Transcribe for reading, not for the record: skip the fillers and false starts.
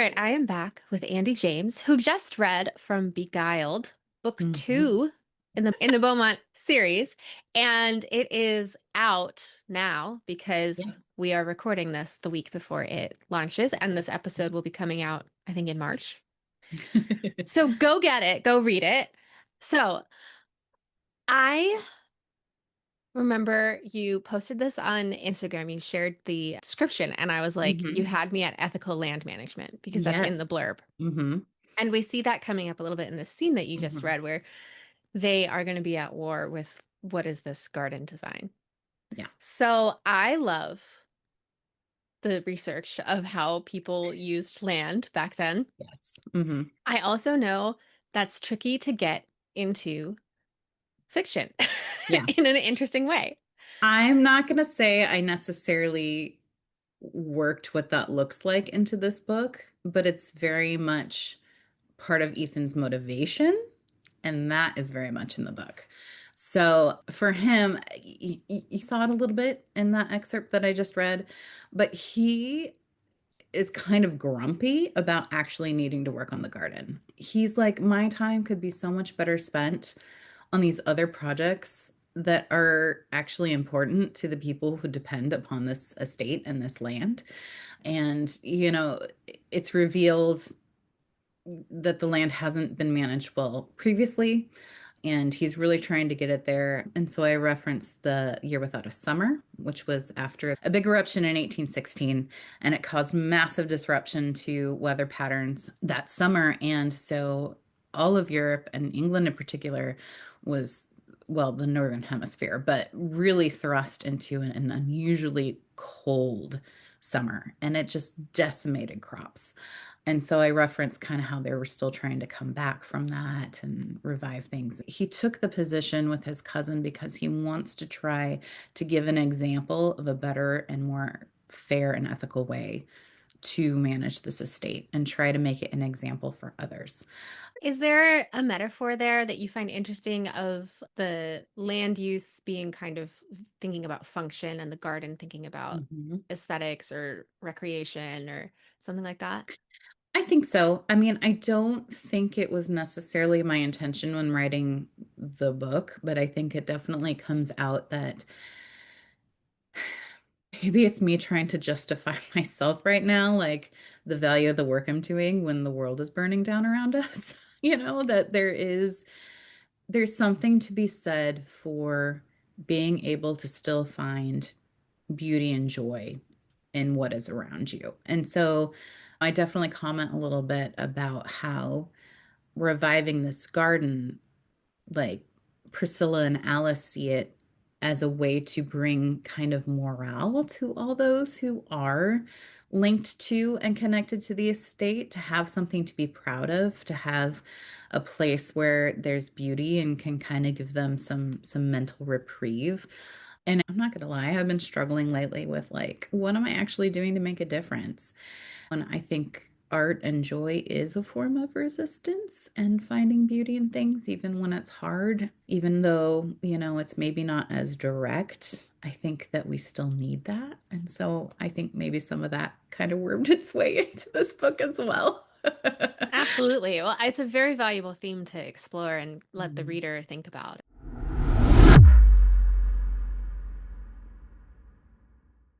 right, I am back with Andie James, who just read from Beguiled, book Mhm. two in the Beaumont series, and it is out now because Yes. we are recording this the week before it launches, and this episode will be coming out, I think, in March. So go get it, go read it. So I remember you posted this on Instagram. You shared the description, and I was like, you Mhm. had me at ethical land management because that's in Yes. the blurb. Mhm. And we see that coming up a little bit in the scene that you just Mhm. read, where they are going to be at war with what is this garden design? Yeah. So I love the research of how people used land back then. Yes. Mhm. I also know that's tricky to get into fiction Yeah. in an interesting way. I'm not gonna say I necessarily worked what that looks like into this book, but it's very much part of Ethan's motivation, and that is very much in the book. So for him, you saw it a little bit in that excerpt that I just read, but he is kind of grumpy about actually needing to work on the garden. He's like, my time could be so much better spent on these other projects that are actually important to the people who depend upon this estate and this land. And, it's revealed that the land hasn't been managed well previously, and he's really trying to get it there. And so I referenced the Year Without a Summer, which was after a big eruption in 1816, and it caused massive disruption to weather patterns that summer. And so all of Europe, and England in particular, was, well, the Northern Hemisphere, but really thrust into an unusually cold summer, and it just decimated crops. And so I referenced kind of how they were still trying to come back from that and revive things. He took the position with his cousin because he wants to try to give an example of a better and more fair and ethical way to manage this estate and try to make it an example for others. Is there a metaphor there that you find interesting of the land use being kind of thinking about function and the garden thinking about Mhm. aesthetics or recreation or something like that? I think so. I mean, I don't think it was necessarily my intention when writing the book, but I think it definitely comes out that maybe it's me trying to justify myself right now, like the value of the work I'm doing when the world is burning down around us. That there's something to be said for being able to still find beauty and joy in what is around you. And so I definitely comment a little bit about how reviving this garden, like Priscilla and Alice see it as a way to bring kind of morale to all those who are linked to and connected to the estate, to have something to be proud of, to have a place where there's beauty and can kind of give them some mental reprieve. And I'm not gonna lie, I've been struggling lately with like, what am I actually doing to make a difference? When I think art and joy is a form of resistance and finding beauty in things, even when it's hard, even though, it's maybe not as direct, I think that we still need that. And so I think maybe some of that kind of wormed its way into this book as well. Absolutely. Well, it's a very valuable theme to explore and let the Mm. reader think about.